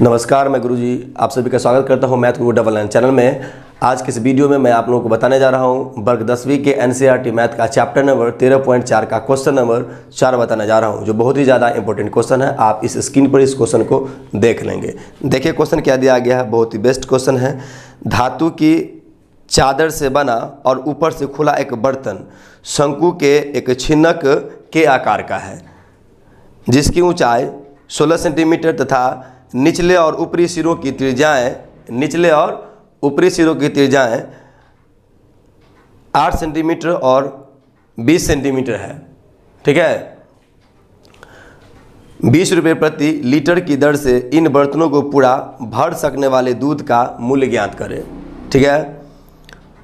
नमस्कार, मैं गुरुजी आप सभी का स्वागत करता हूं मैथ गुरु डबल एन चैनल में। आज के इस वीडियो में मैं आप लोगों को बताने जा रहा हूं वर्ग 10वीं के एनसीईआरटी मैथ का चैप्टर नंबर 13.4 का क्वेश्चन नंबर 4 बताने जा रहा हूं, जो बहुत ही ज़्यादा इंपॉर्टेंट क्वेश्चन है। आप इस स्क्रीन पर इस क्वेश्चन को देख लेंगे। देखिए क्वेश्चन क्या दिया गया है, बहुत ही बेस्ट क्वेश्चन है। धातु की चादर से बना और ऊपर से खुला एक बर्तन शंकु के एक छिन्नक के आकार का है, जिसकी ऊंचाई 16 सेंटीमीटर तथा निचले और ऊपरी सिरों की त्रिज्याएं 8 सेंटीमीटर और 20 सेंटीमीटर है। ठीक है, 20 रुपये प्रति लीटर की दर से इन बर्तनों को पूरा भर सकने वाले दूध का मूल्य ज्ञात करें। ठीक है,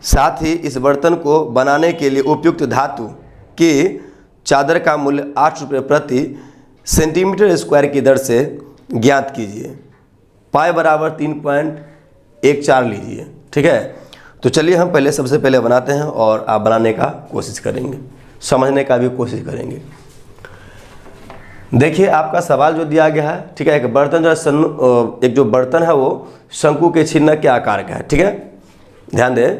साथ ही इस बर्तन को बनाने के लिए उपयुक्त धातु की चादर का मूल्य 8 रुपये प्रति सेंटीमीटर स्क्वायर की दर से ज्ञात कीजिए। पाई बराबर 3.14 लीजिए। ठीक है, तो चलिए हम सबसे पहले बनाते हैं और आप बनाने का कोशिश करेंगे, समझने का भी कोशिश करेंगे। देखिए आपका सवाल जो दिया गया है, ठीक है, एक बर्तन जो है एक जो बर्तन है वो शंकु के छिन्नक के आकार का है। ठीक है, ध्यान दें,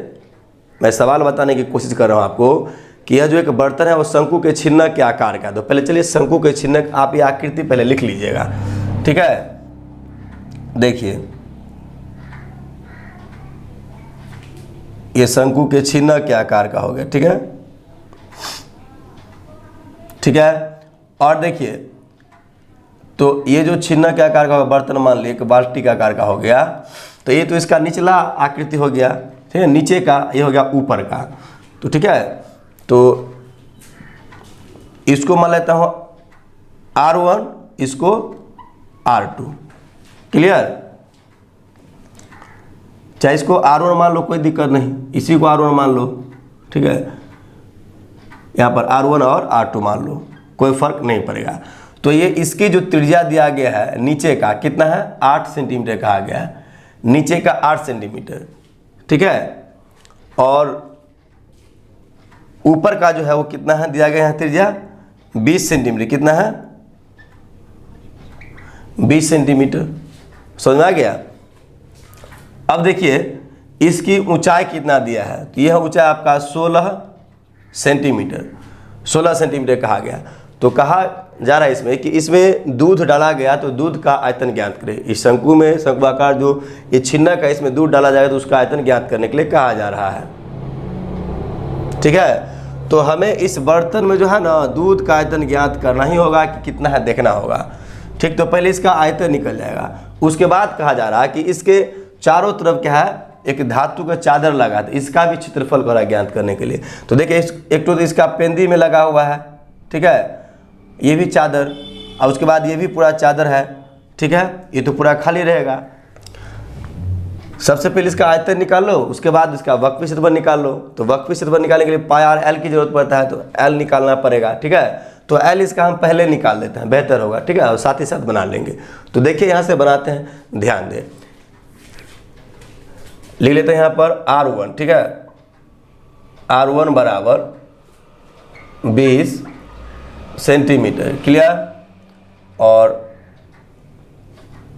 मैं सवाल बताने की कोशिश कर रहा हूँ आपको कि यह जो एक बर्तन है वो शंकु के छिन्नक के आकार का है। तो पहले चलिए शंकु के छिन्नक, आप ये आकृति पहले लिख लीजिएगा। ठीक है, देखिए ये शंकु के छिन्नक के आकार का हो गया। ठीक है, ठीक है, और देखिए तो ये जो छिन्नक के आकार का बर्तन मान लीजिए एक बाल्टी का आकार का हो गया, तो ये तो इसका निचला आकृति हो गया। ठीक है, नीचे का ये हो गया ऊपर का। तो ठीक है, तो इसको मान लेता हूँ R1, इसको R2। क्लियर, चाहे इसको R1 मान लो, कोई दिक्कत नहीं, इसी को R1 मान लो। ठीक है, यहाँ पर R1 और R2 मान लो, कोई फर्क नहीं पड़ेगा। तो ये इसकी जो त्रिज्या दिया गया है नीचे का कितना है, 8 सेंटीमीटर कहा गया है, नीचे का 8 सेंटीमीटर। ठीक है, और ऊपर का जो है वो कितना है दिया गया है त्रिज्या 20 सेंटीमीटर। कितना है, 20 सेंटीमीटर। समझ में आ गया। अब देखिए इसकी ऊंचाई कितना दिया है, तो यह ऊंचाई आपका 16 सेंटीमीटर, 16 सेंटीमीटर कहा गया। तो कहा जा रहा है इसमें कि इसमें दूध डाला गया, तो दूध का आयतन ज्ञात करें। इस शंकु में, शंकुआकार जो ये छिन्नक है, इसमें दूध डाला जाएगा तो उसका आयतन ज्ञात करने के लिए कहा जा रहा है। ठीक है, तो हमें इस बर्तन में जो है ना दूध का आयतन ज्ञात करना ही होगा कि कितना है देखना होगा। ठीक, तो पहले इसका आयतन निकल जाएगा। उसके बाद कहा जा रहा है कि इसके चारों तरफ क्या है, एक धातु का चादर लगा, तो इसका भी क्षेत्रफल को ज्ञात करने के लिए। तो देखिए एक तो इसका पेंदी में लगा हुआ है। ठीक है, ये भी चादर, और उसके बाद ये भी पूरा चादर है। ठीक है, ये तो पूरा खाली रहेगा। सबसे पहले इसका आयतन निकाल लो, उसके बाद इसका वक्र क्षेत्रफल निकाल लो। तो वक्र क्षेत्रफल निकालने के लिए पाई आर एल की जरूरत पड़ता है, तो एल निकालना पड़ेगा। ठीक है, तो एल इसका हम पहले निकाल देते हैं, बेहतर होगा। ठीक है, और साथ ही साथ बना लेंगे। तो देखिए यहाँ से बनाते हैं, ध्यान दें, लिख लेते हैं यहाँ पर R1। ठीक है, R1 बराबर 20 सेंटीमीटर। क्लियर, और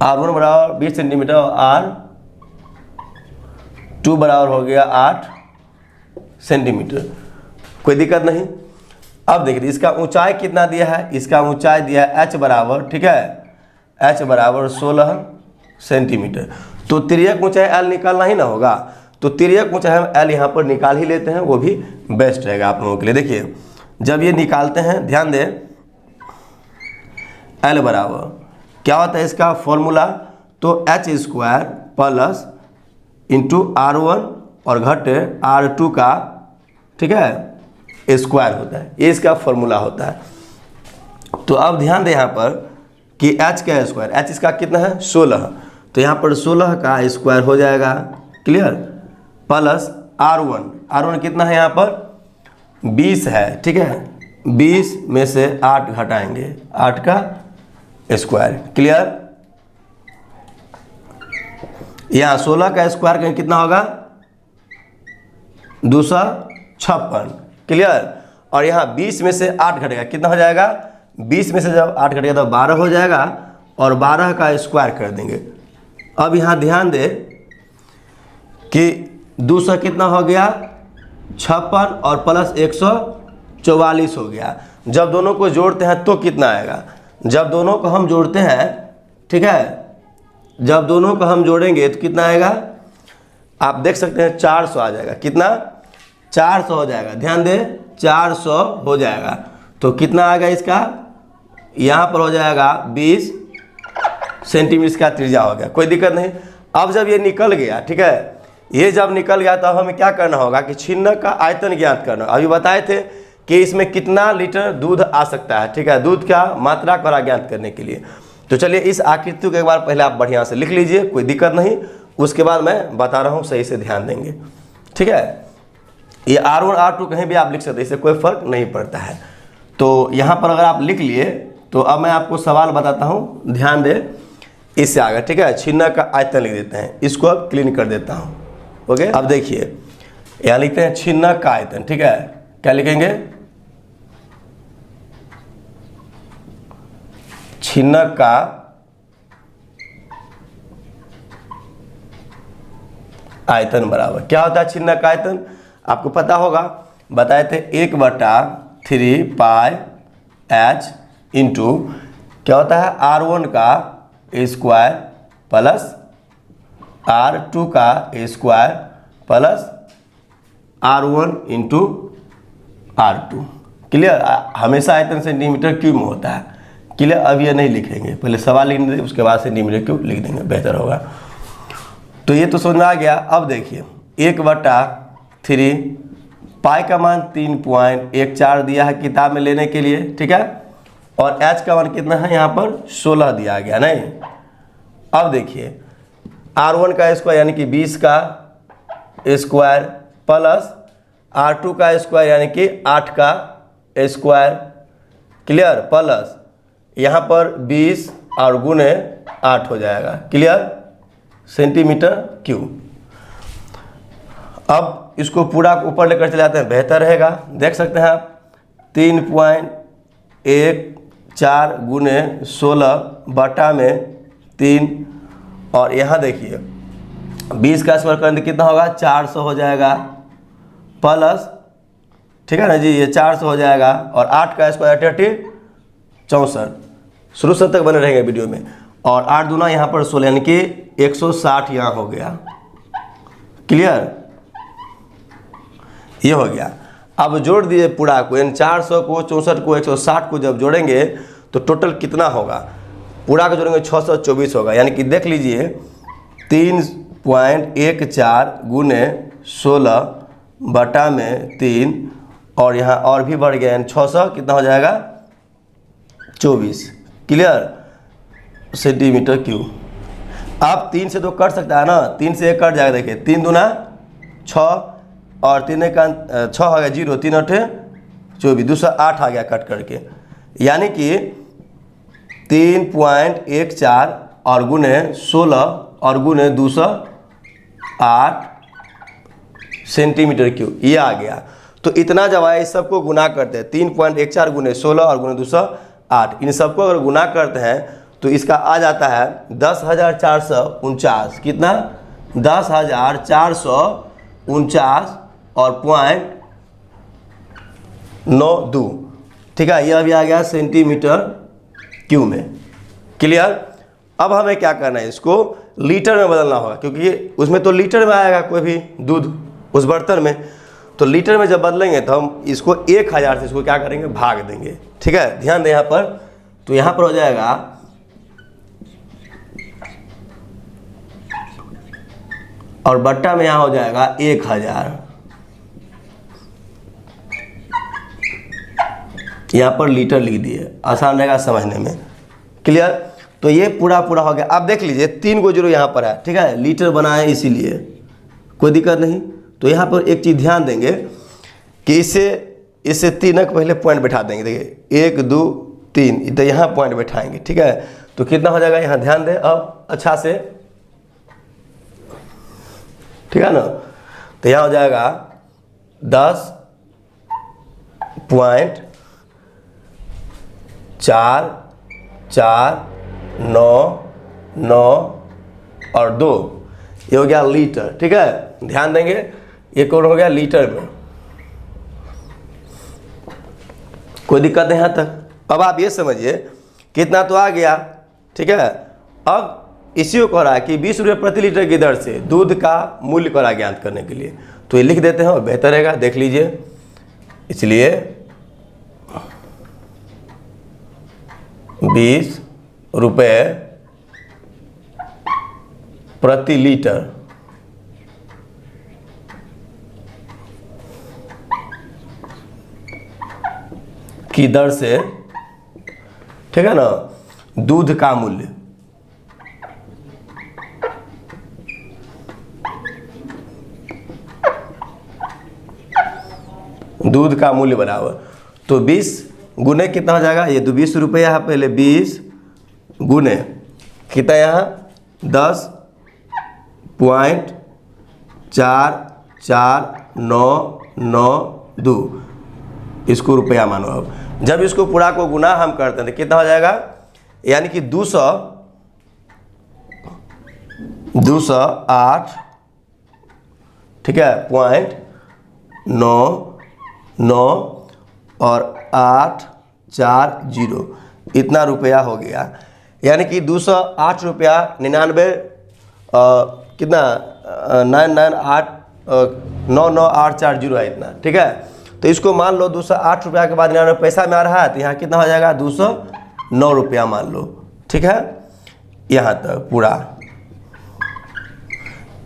R1 बराबर 20 सेंटीमीटर और R2 बराबर हो गया 8 सेंटीमीटर। कोई दिक्कत नहीं। अब देखिए इसका ऊंचाई कितना दिया है, इसका ऊंचाई दिया है h बराबर, ठीक है, h बराबर 16 सेंटीमीटर। तो तिर्यक ऊंचाई l निकालना ही ना होगा, तो तिर्यक ऊंचाई हम l यहाँ पर निकाल ही लेते हैं, वो भी बेस्ट रहेगा आप लोगों के लिए। देखिए जब ये निकालते हैं, ध्यान दें, l बराबर क्या होता है इसका फॉर्मूला, तो h square plus into R1 और घटे R2 का, ठीक है, स्क्वायर होता है। ये इसका फॉर्मूला होता है। तो अब ध्यान दें यहाँ पर कि h का स्क्वायर, h इसका कितना है 16, तो यहाँ पर 16 का स्क्वायर हो जाएगा। क्लियर, प्लस R1 कितना है यहाँ पर 20 है। ठीक है, 20 में से 8 घटाएंगे, 8 का स्क्वायर। क्लियर, यहाँ 16 का स्क्वायर कहीं कितना होगा 256। क्लियर, और यहाँ 20 में से 8 घटेगा, कितना हो जाएगा 20 में से जब 8 घटेगा तो 12 हो जाएगा, और 12 का स्क्वायर कर देंगे, अब यहाँ ध्यान दे कि 200 कितना हो गया 56 और प्लस 144 हो गया। जब दोनों को जोड़ते हैं तो कितना आएगा, जब दोनों को हम जोड़ते हैं, ठीक है, जब दोनों को हम जोड़ेंगे तो कितना आएगा, आप देख सकते हैं 400 आ जाएगा। कितना 400 हो जाएगा, ध्यान दे 400 हो जाएगा। तो कितना आएगा इसका, यहाँ पर हो जाएगा 20 सेंटीमीटर का त्रिज्या हो गया, कोई दिक्कत नहीं। अब जब ये निकल गया, ठीक है, ये जब निकल गया तो हमें क्या करना होगा कि छिन्नक का आयतन ज्ञात करना। अभी बताए थे कि इसमें कितना लीटर दूध आ सकता है, ठीक है, दूध का मात्रा को ज्ञात करने के लिए। तो चलिए इस आकृति को एक बार पहले आप बढ़िया से लिख लीजिए, कोई दिक्कत नहीं, उसके बाद मैं बता रहा हूँ, सही से ध्यान देंगे, ठीक है। ये R1 R2 कहीं भी आप लिख सकते हैं, इससे कोई फर्क नहीं पड़ता है। तो यहाँ पर अगर आप लिख लिए तो अब मैं आपको सवाल बताता हूँ, ध्यान दे इससे आगे, ठीक है। छिन्नक का आयतन लिख देते हैं, इसको अब क्लीन कर देता हूँ, ओके। अब देखिए यहाँ लिखते हैं छिन्नक का आयतन, ठीक है, क्या लिखेंगे, छिन्नक का आयतन बराबर क्या होता है, छिन्नक का आयतन आपको पता होगा, बताए थे 1/3 पाई h इंटू क्या होता है R1 का स्क्वायर प्लस R2 का square plus R1 into R2। Clear, हमेशा आयतन सेंटीमीटर क्यूब में होता है। क्लियर, अब ये नहीं लिखेंगे, पहले सवाल लिख देंगे, उसके बाद सेंटीमीटर क्यूब लिख देंगे, बेहतर होगा। तो ये तो समझ में आ गया। अब देखिए 1/3 पाई का मान 3.14 दिया है किताब में लेने के लिए, ठीक है, और h का मान कितना है यहाँ पर 16 दिया गया, नहीं। अब देखिए R1 का स्क्वायर यानी कि 20 का स्क्वायर प्लस R2 का स्क्वायर यानी कि 8 का स्क्वायर, क्लियर, प्लस यहाँ पर 20 और गुने 8 हो जाएगा, क्लियर, सेंटीमीटर क्यूब। अब इसको पूरा ऊपर लेकर चले जाते हैं, बेहतर रहेगा। देख सकते हैं आप 3.14 गुने 16 बटा में 3, और यहाँ देखिए 20 का स्क्वायर करेंगे कितना होगा 400 हो जाएगा, प्लस, ठीक है ना जी, ये 400 हो जाएगा, और 8 का स्क्वायर 64, शुरू से तक बने रहेंगे वीडियो में, और 8 दूना यहाँ पर 16 यानी कि 160 यहाँ हो गया, क्लियर, ये हो गया। अब जोड़ दिए पूरा को, यानी 400 को 64 को 160 को जब जोड़ेंगे तो टोटल कितना होगा, पूरा को जोड़ेंगे 624 होगा। यानी कि देख लीजिए 3.14 गुने 16 बटा में 3, और यहाँ और भी बढ़ गया, यानी 600 कितना हो जाएगा 24, क्लियर, सेंटीमीटर क्यूब। आप 3 से तो कट सकता है ना, 3 से 1 कट जाएगा, देखिए 3 दूना 6 और 3 का 6 हो गया 0, 3 8 24, दूसरा 8 आ गया कट करके, यानी कि 3.14 और गुने 16 और गुने 208 सेंटीमीटर क्यूब, ये आ गया। तो इतना जब आया इस सबको गुना करते हैं, 3.14 गुने 16 और गुने 208, इन सबको अगर गुना करते हैं तो इसका आ जाता है 10,449, कितना 10,449 और 0.92, ठीक है, यह भी आ गया सेंटीमीटर क्यूब में, क्लियर। अब हमें क्या करना है, इसको लीटर में बदलना होगा, क्योंकि उसमें तो लीटर में आएगा कोई भी दूध उस बर्तन में, तो लीटर में जब बदलेंगे तो हम इसको 1000 से इसको क्या करेंगे भाग देंगे, ठीक है, ध्यान दें यहाँ पर। तो यहाँ पर हो जाएगा और बट्टा में यहाँ हो जाएगा 1000, यहाँ पर लीटर लिख दिए, आसान रहेगा समझने में, क्लियर। तो ये पूरा हो गया। अब देख लीजिए 3 को 0 यहाँ पर है, ठीक है, लीटर बनाए इसीलिए, कोई दिक्कत नहीं। तो यहाँ पर एक चीज़ ध्यान देंगे कि इससे 3 पहले पॉइंट बैठा देंगे, देखिए 1 2 3, तो यहाँ पॉइंट बैठाएंगे, ठीक है। तो कितना हो जाएगा, यहाँ ध्यान दें अब अच्छा से, ठीक है ना। तो यहाँ हो जाएगा 10.44999 और 2, ये हो गया लीटर। ठीक है, ध्यान देंगे, ये कौन हो गया लीटर में। कोई दिक्कत नहीं यहाँ तक। अब आप ये समझिए कितना तो आ गया। ठीक है, अब इसी को कह रहा है कि 20 रुपये प्रति लीटर की दर से दूध का मूल्य करा ज्ञात करने के लिए, तो ये लिख देते हैं और बेहतर रहेगा। देख लीजिए, इसलिए 20 रुपये प्रति लीटर की दर से, ठीक है ना, दूध का मूल्य, दूध का मूल्य बराबर, तो 20 गुने कितना हो जाएगा, ये तो 20 रुपये यहाँ पहले 20 गुने कितना यहाँ 10.449992, इसको रुपया मानो। अब जब इसको पूरा को गुना हम करते हैं तो कितना हो जाएगा, यानी कि 208, ठीक है, .99 और 840 इतना रुपया हो गया। यानी कि 208 रुपया 99 कितना 998 है इतना। ठीक है, तो इसको मान लो 208 रुपया के बाद 99 पैसा में आ रहा है, तो यहाँ कितना हो जाएगा 209 रुपया मान लो। ठीक है, यहाँ तक पूरा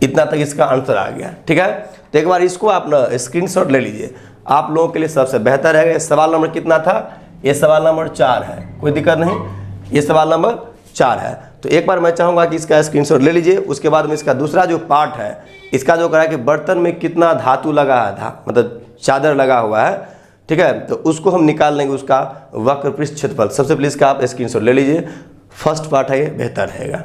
इतना तक इसका आंसर आ गया। ठीक है, तो एक बार इसको आप ना स्क्रीनशॉट ले लीजिए, आप लोगों के लिए सबसे बेहतर रहेगा। ये सवाल नंबर कितना था, ये सवाल नंबर 4 है, कोई दिक्कत नहीं, ये सवाल नंबर 4 है। तो एक बार मैं चाहूँगा कि इसका स्क्रीनशॉट ले लीजिए। उसके बाद में इसका दूसरा जो पार्ट है, इसका जो करा है कि बर्तन में कितना धातु लगा है, मतलब चादर लगा हुआ है। ठीक है, तो उसको हम निकाल लेंगे, उसका वक्र पृष्ठ क्षेत्रफल। सबसे पहले इसका आप स्क्रीनशॉट ले लीजिए, फर्स्ट पार्ट है, ये बेहतर रहेगा।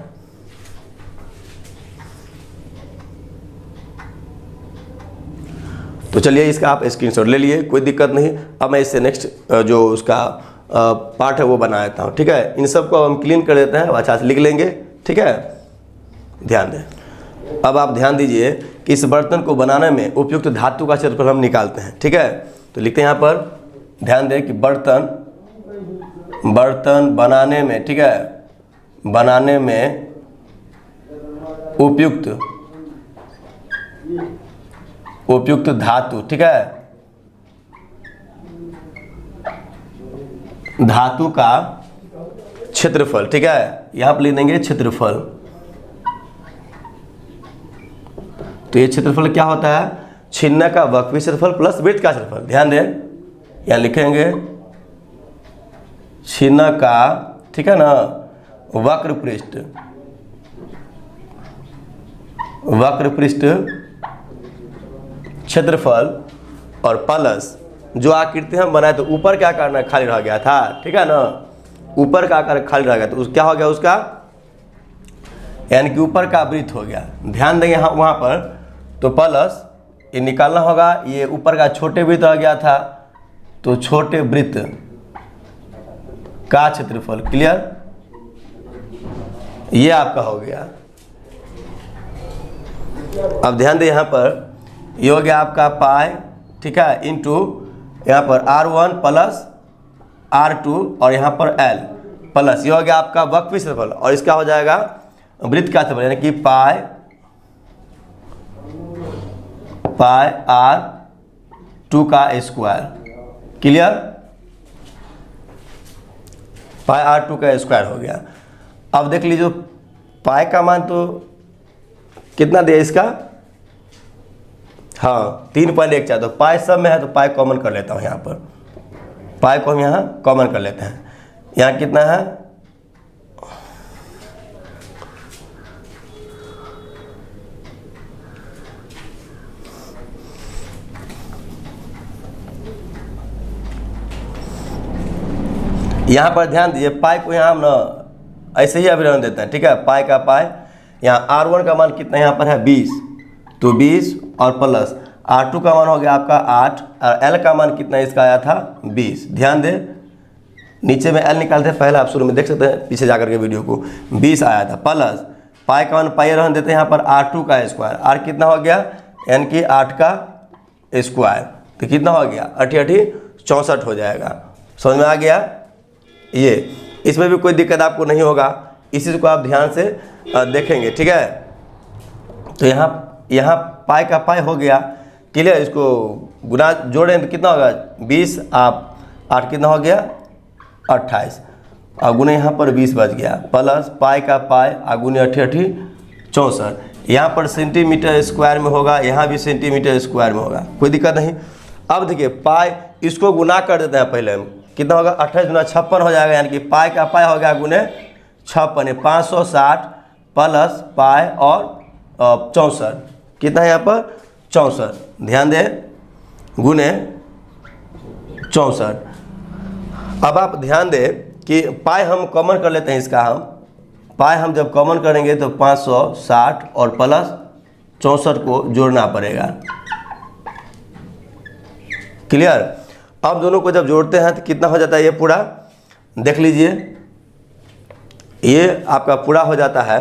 तो चलिए इसका आप स्क्रीनशॉट ले लिए, कोई दिक्कत नहीं। अब मैं इससे नेक्स्ट जो उसका पार्ट है वो बना देता हूँ। ठीक है, इन सब को हम क्लीन कर देते हैं, अच्छा से लिख लेंगे। ठीक है, ध्यान दें। अब आप ध्यान दीजिए कि इस बर्तन को बनाने में उपयुक्त धातु का क्षेत्रफल हम निकालते हैं। ठीक है, तो लिखते हैं यहाँ पर, ध्यान दें कि बर्तन बनाने में, ठीक है, बनाने में उपयुक्त धातु, ठीक है, धातु का क्षेत्रफल। ठीक है, यहां पर लिख देंगे क्षेत्रफल। तो ये क्षेत्रफल क्या होता है, छिन्न का वक्री क्षेत्रफल प्लस वृत्त का क्षेत्रफल। ध्यान दें, यहां लिखेंगे छिन्न का, ठीक है ना, वक्र पृष्ठ क्षेत्रफल और प्लस जो आकृति हम बनाए, तो ऊपर क्या करना, खाली रह गया था। ठीक है ना, ऊपर का आकार खाली रह गया, तो क्या हो गया उसका, यानी कि ऊपर का वृत्त हो गया। ध्यान देंगे यहाँ वहाँ पर, तो प्लस ये निकालना होगा, ये ऊपर का छोटे वृत्त रह गया था, तो छोटे वृत्त का क्षेत्रफल। क्लियर, ये आपका हो गया। अब ध्यान दें यहाँ पर, ये हो गया आपका पाई, ठीक है, इंटू यहाँ पर R1 प्लस R2 और यहाँ पर L प्लस, ये हो गया आपका वक्र क्षेत्रफल, और इसका हो जाएगा वृत्त का क्षेत्रफल, यानी कि पाई R2 का स्क्वायर। क्लियर, पाई R2 का स्क्वायर हो गया। अब देख लीजिए पाई का मान तो कितना दिया इसका, हाँ 3.14, तो पाई सब में है, तो पाई कॉमन कर लेता हूँ यहाँ पर, पाई को हम यहाँ कॉमन कर लेते हैं। यहाँ कितना है, यहाँ पर ध्यान दीजिए, पाई को यहाँ हम ना ऐसे ही अभिनंदन देते हैं। ठीक है, पाई का पाई, यहाँ R1 का मान कितना यहाँ पर है 20, तो 20 और प्लस R2 का मान हो गया आपका 8, और L का मान कितना इसका आया था 20। ध्यान दें, नीचे में L निकालते हैं, पहले आप शुरू में देख सकते हैं, पीछे जाकर के वीडियो को, 20 आया था, प्लस पाई का मान पाई रहने देते हैं यहाँ पर R2 का स्क्वायर, आर कितना हो गया यानी कि 8 का स्क्वायर, तो कितना हो गया 8 64 हो जाएगा। समझ में आ गया? ये इसमें भी कोई दिक्कत आपको नहीं होगा, इसी को आप ध्यान से देखेंगे, ठीक है। तो यहाँ पाई का पाई हो गया, क्लियर। इसको गुना जोड़ें तो कितना होगा 20, आप 8 कितना हो गया 28, और गुने यहाँ पर 20 बच गया, प्लस पाई का पाई गुने 8 64, यहाँ पर सेंटीमीटर स्क्वायर में होगा, यहाँ भी सेंटीमीटर स्क्वायर में होगा, कोई दिक्कत नहीं। अब देखिए पाई, इसको गुना कर देते हैं पहले हम, कितना होगा 28 गुना 56 हो जाएगा, यानी कि पाई का पाई हो गया गुने 56, 560 प्लस पाई और 64, कितना है यहाँ पर 64, ध्यान दें गुने 64। अब आप ध्यान दें कि पाई हम कॉमन कर लेते हैं, इसका हम पाई हम जब कॉमन करेंगे तो 560 और प्लस 64 को जोड़ना पड़ेगा, क्लियर। अब दोनों को जब जोड़ते हैं तो कितना हो जाता है, ये पूरा देख लीजिए, ये आपका पूरा हो जाता है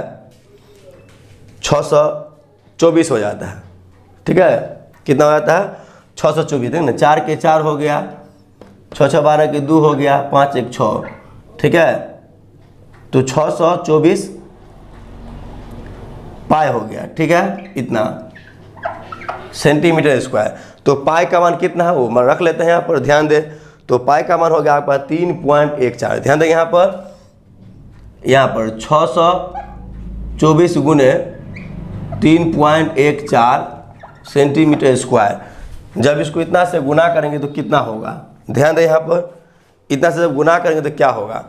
624 हो जाता है, ठीक है। कितना हो जाता है 624, देख ना 4 के 4 हो गया, 6 6 12 के 2 हो गया, 5 1 6, ठीक है। तो 624 पाई हो गया, ठीक है, इतना सेंटीमीटर स्क्वायर। तो पाई का मान कितना है वो रख लेते हैं यहाँ पर, ध्यान दे। तो पाई का मान हो गया आपका 3.14, ध्यान दें यहाँ पर 624 गुने 3.14 सेंटीमीटर स्क्वायर। जब इसको इतना से गुना करेंगे तो कितना होगा, ध्यान दें यहाँ पर, इतना से जब गुना करेंगे तो क्या होगा।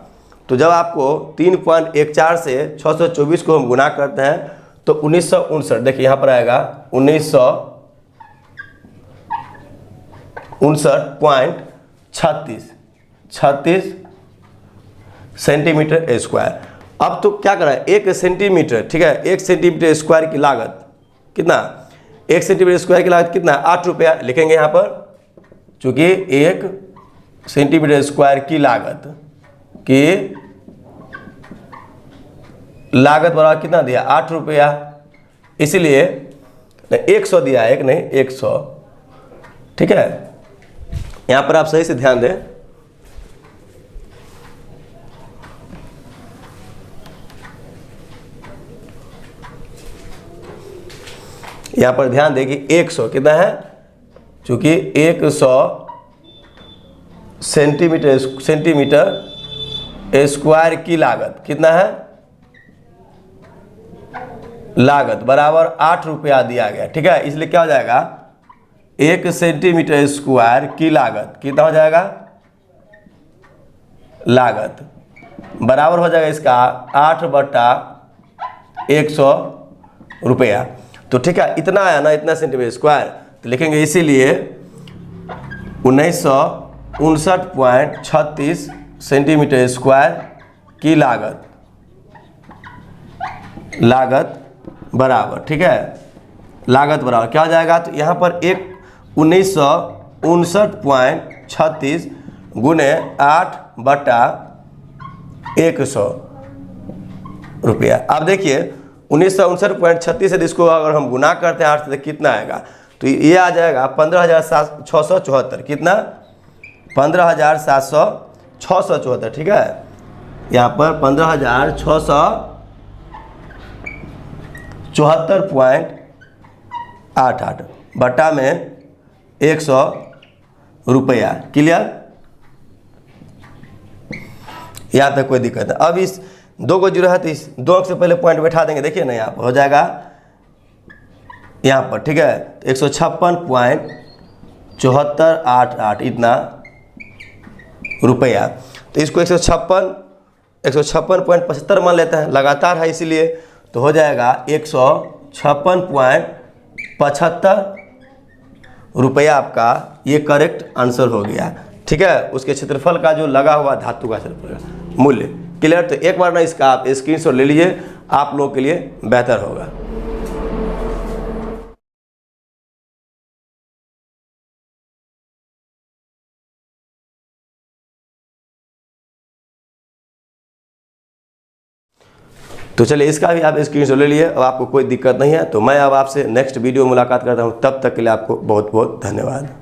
तो जब आपको 3.14 से 624 को हम गुना करते हैं तो 1959, देखिए यहाँ पर आएगा 1959.36 सेंटीमीटर स्क्वायर। अब तो क्या करा है, 1 सेंटीमीटर, ठीक है, 1 सेंटीमीटर स्क्वायर की लागत कितना, 1 सेंटीमीटर स्क्वायर की लागत कितना, 8 रुपया लिखेंगे यहाँ पर, चूँकि 1 सेंटीमीटर स्क्वायर की लागत बराबर कितना दिया 8 रुपया, इसलिए 100 दिया, एक नहीं 100, ठीक है। यहाँ पर आप सही से ध्यान दें, यहाँ पर ध्यान दें कि 100 कितना है, चूंकि 100 सेंटीमीटर स्क्वायर की लागत कितना है, लागत बराबर 8 रुपया दिया गया, ठीक है। इसलिए क्या हो जाएगा 1 सेंटीमीटर स्क्वायर की लागत कितना हो जाएगा, लागत बराबर हो जाएगा इसका 8/100 रुपया। तो ठीक है, इतना आया ना, इतना सेंटीमीटर स्क्वायर, तो लिखेंगे इसीलिए 1959.36 सेंटीमीटर स्क्वायर की लागत बराबर, ठीक है, लागत बराबर क्या हो जाएगा। तो यहाँ पर 1959.36 गुने 8/100 रुपया। अब देखिए 1959.36 है, इसको अगर हम गुना करते हैं 8 से तो कितना आएगा, तो ये आ जाएगा 15,674, कितना 15,674, ठीक है। यहाँ पर 15,674.88 बटा में 100 रुपया, क्लियर। यहाँ तक कोई दिक्कत है। अब इस 2 को जीरो है तो इस 2 अंक से पहले पॉइंट बैठा देंगे, देखिए ना यहाँ पर हो जाएगा यहाँ पर, ठीक है, 156.7488 इतना रुपया। तो इसको 156.75 मान लेते हैं, लगातार है इसीलिए, तो हो जाएगा 156.75 रुपया आपका ये करेक्ट आंसर हो गया, ठीक है। उसके क्षेत्रफल का जो लगा हुआ धातु का क्षेत्रफल मूल्य, क्लियर। तो एक बार ना इसका आप स्क्रीनशॉट ले लीजिए, आप लोगों के लिए बेहतर होगा। तो चलिए इसका भी आप स्क्रीनशॉट ले लिए। अब आपको कोई दिक्कत नहीं है, तो मैं अब आपसे नेक्स्ट वीडियो में मुलाकात करता हूँ। तब तक के लिए आपको बहुत बहुत धन्यवाद।